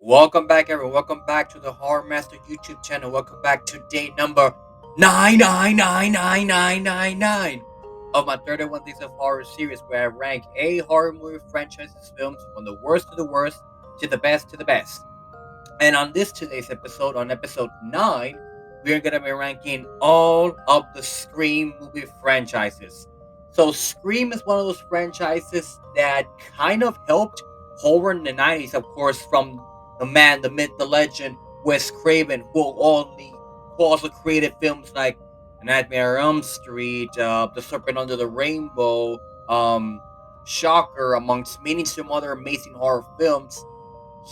Welcome back, everyone. Welcome back to the Horror Master YouTube channel. Welcome back to day number 9999999 of my 31 Days of Horror series, where I rank a horror movie franchise's films from the worst to the worst to the best to the best. And on this today's episode, on episode 9, we're going to be ranking all of the Scream movie franchises. So, Scream is one of those franchises that kind of helped horror in the 90s, of course, from the man, the myth, the legend, Wes Craven, who also created films like Nightmare on Elm Street, The Serpent Under the Rainbow, Shocker, amongst many some other amazing horror films.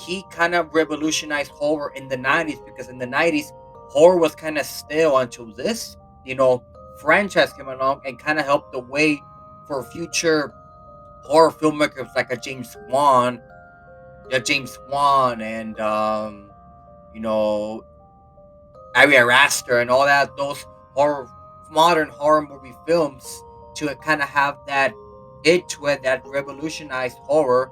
He kind of revolutionized horror in the 90s, because in the 90s horror was kind of stale until this franchise came along and kind of helped the way for future horror filmmakers like a James Wan and you know Ari Aster and all that, those horror modern horror movie films, to kind of have that it to it that revolutionized horror.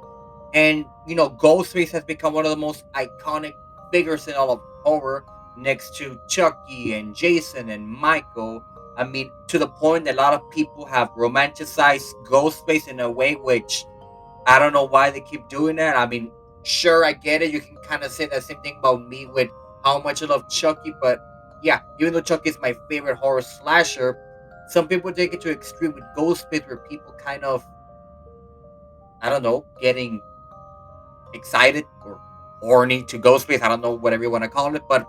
And Ghostface has become one of the most iconic figures in all of horror, next to Chucky and Jason and Michael. I mean, to the point that a lot of people have romanticized Ghostface in a way which I don't know why they keep doing that. I mean, sure, I get it. You can kind of say the same thing about me with how much I love Chucky, but yeah, even though Chucky is my favorite horror slasher, some people take it to extreme with Ghostface, where people kind of, I don't know, getting excited or horny to Ghostface. I don't know, whatever you want to call it, but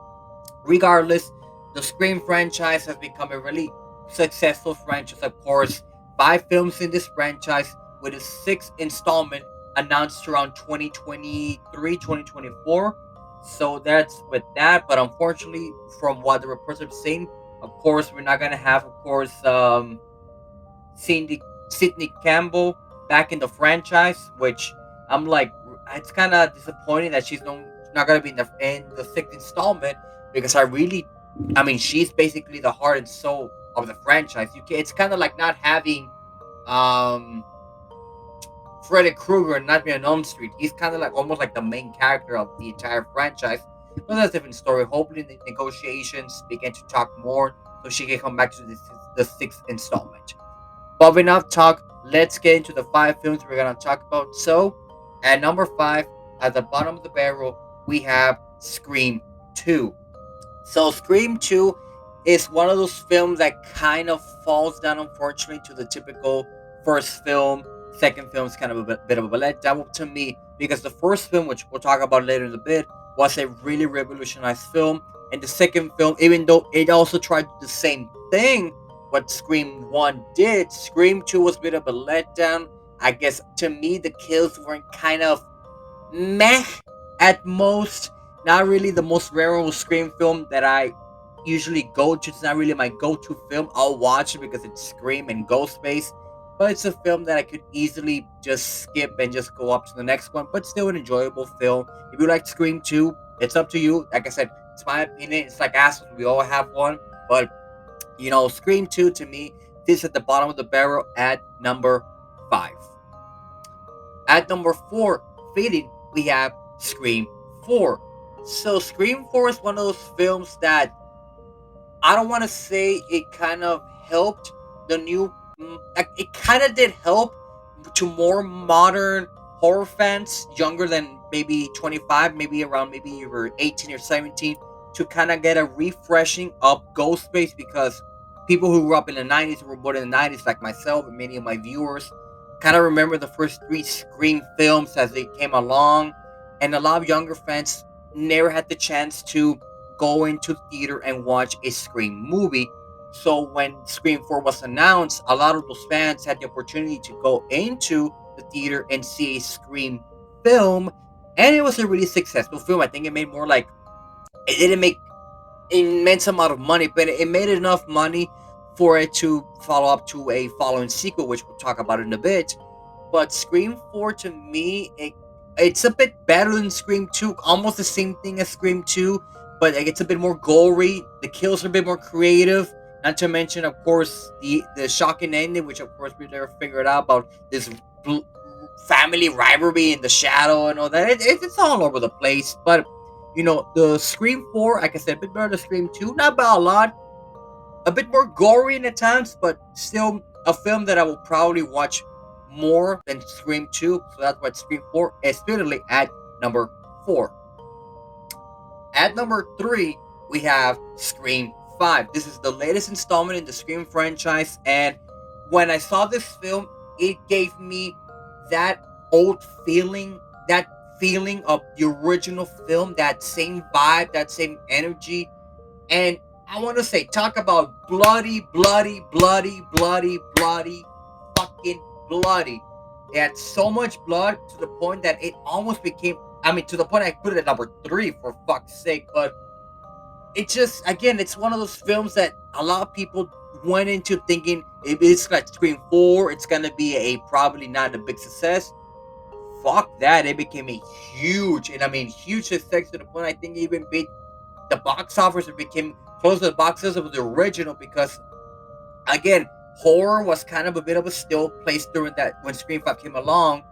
regardless, the Scream franchise has become a really successful franchise. Of course, 5 films in this franchise, with a 6th installment announced around 2023, 2024. So that's with that. But unfortunately, from what the reports have seen, of course, we're not gonna have, of course, Sidney Campbell back in the franchise, which I'm like, it's kind of disappointing that she's not gonna be in the 6th installment, because I mean, she's basically the heart and soul of the franchise. It's kind of like not having um Freddy Krueger and Nightmare on Elm Street. He's kind of like almost like the main character of the entire franchise. But that's a different story. Hopefully, the negotiations begin to talk more, so she can come back to the 6th installment. But enough talk. Let's get into the 5 films we're gonna talk about. So, at number 5, at the bottom of the barrel, we have Scream 2. So, Scream 2 is one of those films that kind of falls down, unfortunately, to the typical first film. Second film is kind of a bit of a letdown to me, because the first film, which we'll talk about later in a bit, was a really revolutionized film. And the second film, even though it also tried the same thing what Scream 1 did, Scream 2 was a bit of a letdown. I guess to me, the kills weren't kind of meh at most. Not really the most memorable Scream film that I usually go to. It's not really my go-to film. I'll watch it because it's Scream and Ghostface, but it's a film that I could easily just skip and just go up to the next one. But still an enjoyable film. If you like Scream 2, it's up to you. Like I said, it's my opinion. It's like assholes. We all have one, but Scream 2 to me sits at the bottom of the barrel at number 5. At number 4, fitting, we have Scream 4. So Scream 4 is one of those films that I don't want to say it kind of helped the new. Like, it kind of did help to more modern horror fans, younger than maybe 25, maybe around maybe you were 18 or 17, to kind of get a refreshing of Ghostface, because people who grew up in the 90s, who were born in the 90s, like myself and many of my viewers, kind of remember the first 3 Scream films as they came along, and a lot of younger fans never had the chance to go into theater and watch a Scream movie. So when Scream 4 was announced, a lot of those fans had the opportunity to go into the theater and see a Scream film, and it was a really successful film. I think it made more like, it didn't make immense amount of money, but it made enough money for it to follow up to a following sequel, which we'll talk about in a bit. But Scream 4 to me, it's a bit better than Scream 2, almost the same thing as Scream 2, but it's a bit more gory. The kills are a bit more creative. Not to mention, of course, the shocking ending, which of course we never figured out about this family rivalry in the shadow and all that. It's all over the place. But the Scream 4, like I said, a bit better than Scream 2. Not by a lot. A bit more gory in at times, but still a film that I will probably watch more than Scream 2. So that's why Scream 4 is literally at number 4. At number 3, we have Scream 5. This is the latest installment in the Scream franchise, and when I saw this film, it gave me that old feeling, that feeling of the original film, that same vibe, that same energy. And I want to say, talk about bloody, bloody, bloody, bloody, bloody, fucking bloody. It had so much blood to the point that it almost became, I mean, to the point I put it at number 3 for fuck's sake. But it just, again, it's one of those films that a lot of people went into thinking if it's like Scream 4, it's going to be a probably not a big success. Fuck that. It became a huge, and I mean, huge success to the point I think it even beat the box office. It became close to the box office of the original because, again, horror was kind of a bit of a still place during that when Scream 5 came along.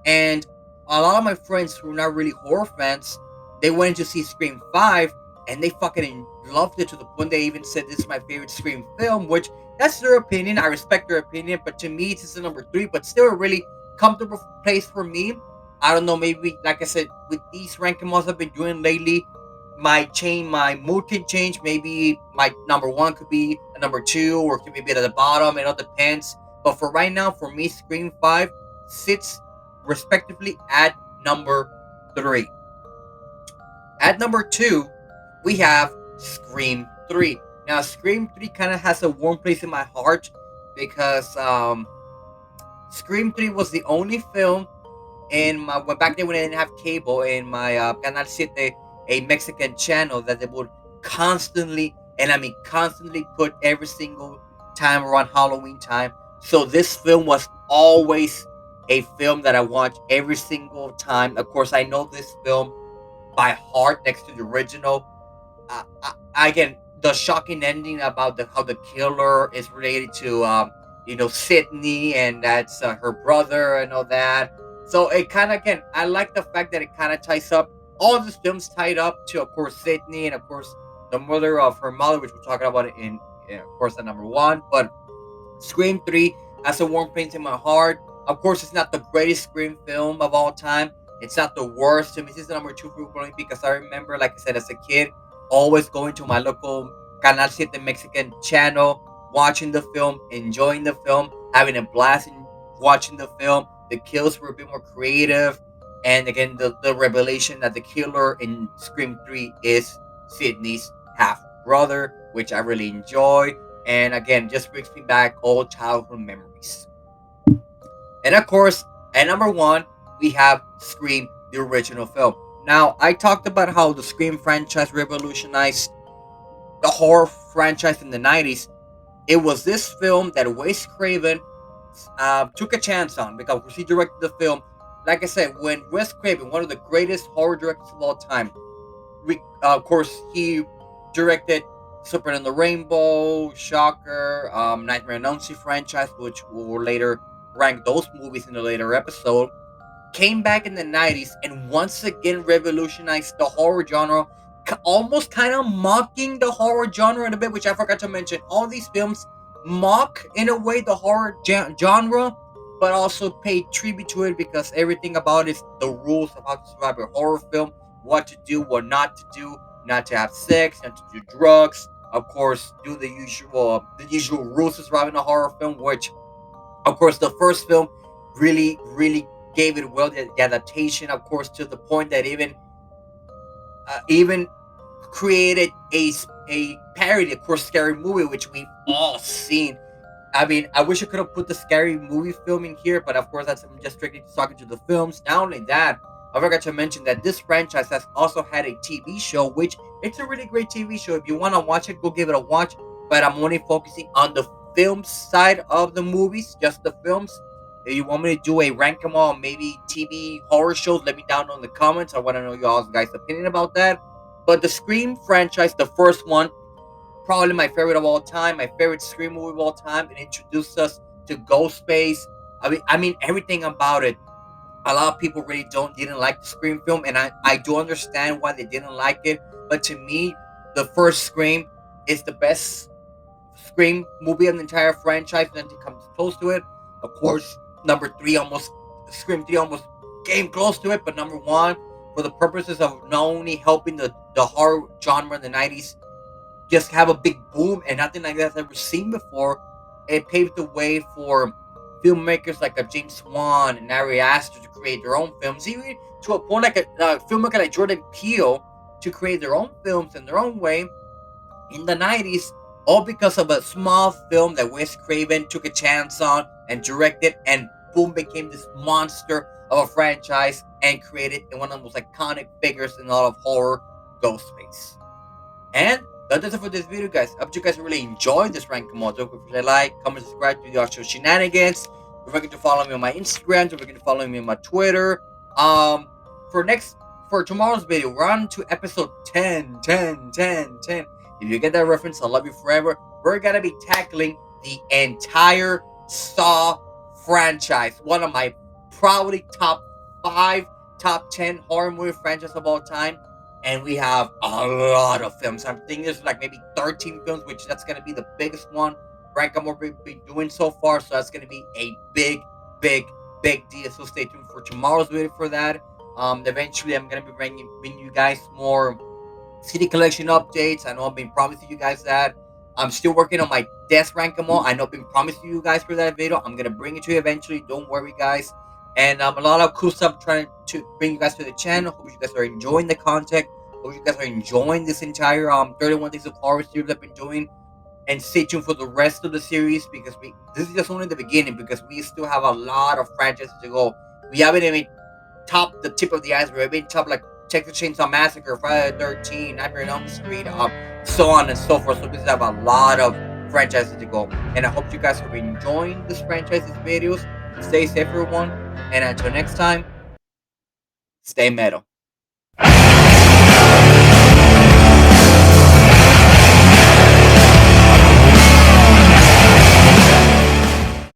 And a lot of my friends who are not really horror fans, they went to see Scream 5 and they fucking loved it to the point they even said this is my favorite Scream film, which that's their opinion. I respect their opinion, but to me, it's a number 3, but still a really comfortable place for me. I don't know, maybe like I said, with these ranking models I've been doing lately, my mood can change. Maybe my number 1 could be a number 2, or could be at the bottom. It all depends. But for right now, for me, Scream 5 sits respectively at number 3. At number 2, we have Scream 3. Now, Scream 3 kind of has a warm place in my heart because Scream 3 was the only film in my back then when I didn't have cable in my Canal 7, a Mexican channel that they would constantly, and I mean constantly, put every single time around Halloween time. So this film was always a film that I watch every single time. Of course, I know this film by heart next to the original. Again, the shocking ending about how the killer is related to Sydney, and that's her brother and all that. So it kind of, again, I like the fact that it kind of ties up all of these films tied up to, of course, Sydney, and of course the mother of her mother, which we're talking about it in of course, at number 1. But Scream 3 has a warm place in my heart. Of course, it's not the greatest Scream film of all time. It's not the worst. To me, this is the number 2 for me because I remember, like I said, as a kid, always going to my local Canal 7 Mexican channel, watching the film, enjoying the film, having a blast in watching the film. The kills were a bit more creative. And again, the revelation that the killer in Scream 3 is Sydney's half brother, which I really enjoy. And again, just brings me back old childhood memories. And of course, at number 1, we have Scream, the original film. Now, I talked about how the Scream franchise revolutionized the horror franchise in the 90s. It was this film that Wes Craven took a chance on because he directed the film. Like I said, when Wes Craven, one of the greatest horror directors of all time, of course, he directed Super and the Rainbow, Shocker, Nightmare on Elm Street franchise, which will later rank those movies in a later episode. Came back in the 90s and once again revolutionized the horror genre, almost kind of mocking the horror genre in a bit, which I forgot to mention. All these films mock, in a way, the horror genre, but also pay tribute to it because everything about it is the rules of how to survive a horror film, what to do, what not to do, not to have sex, not to do drugs, of course, do the usual rules of surviving a horror film, which, of course, the first film really, really gave it well, the adaptation, of course, to the point that even created a parody, of course, Scary Movie, which we've all seen. I mean, I wish I could have put the Scary Movie film in here, but of course, I'm just strictly talking to the films. Not only that, I forgot to mention that this franchise has also had a TV show, which it's a really great TV show. If you want to watch it, go give it a watch. But I'm only focusing on the film side of the movies, just the films. If you want me to do a rank them all, maybe TV horror shows, let me down in the comments. I want to know y'all's guys' opinion about that. But the Scream franchise, the first one, probably my favorite of all time, my favorite Scream movie of all time. It introduced us to Ghostface. I mean everything about it. A lot of people really didn't like the Scream film, and I do understand why they didn't like it. But to me, the first Scream is the best Scream movie in the entire franchise. Nothing comes close to it. Of course, number three almost Scream 3 almost came close to it, but number one, for the purposes of not only helping the horror genre in the 90s just have a big boom and nothing like that's ever seen before, it paved the way for filmmakers like a James Wan and Ari Aster to create their own films, even to a point like a filmmaker like Jordan Peele to create their own films in their own way in the 90s, all because of a small film that Wes Craven took a chance on and directed, and boom, became this monster of a franchise and created one of the most iconic figures in all of horror, Ghostface. And that does it for this video, guys. I hope you guys really enjoyed this rank mod. Don't forget to like, comment, subscribe to the actual shenanigans. Don't forget to follow me on my Instagram. Don't forget to follow me on my Twitter. For tomorrow's video, we're on to episode 10. If you get that reference, I love you forever. We're gonna be tackling the entire Saw franchise. One of my probably top 5, top 10 horror movie franchises of all time. And we have a lot of films. I'm thinking there's like maybe 13 films, which that's gonna be the biggest one Rankamore will be doing so far. So that's gonna be a big deal. So stay tuned for tomorrow's video for that. Eventually I'm gonna be bringing you guys more CD collection updates. I know I've been promising you guys that. I'm still working on my Death Rankamore. I know I've been promising you guys for that video. I'm gonna bring it to you eventually. Don't worry, guys. And a lot of cool stuff trying to bring you guys to the channel. Hope you guys are enjoying the content. Hope you guys are enjoying this entire 31 Days of Horror series I've been doing. And stay tuned for the rest of the series, because this is just only the beginning, because we still have a lot of franchises to go. We haven't even topped the tip of the iceberg. We've been top like Texas Chainsaw Massacre, Friday the 13th, Nightmare on Elm Street, so on and so forth. So we have a lot of franchises to go. And I hope you guys are enjoying this franchise's videos. Stay safe, everyone. And until next time, stay metal.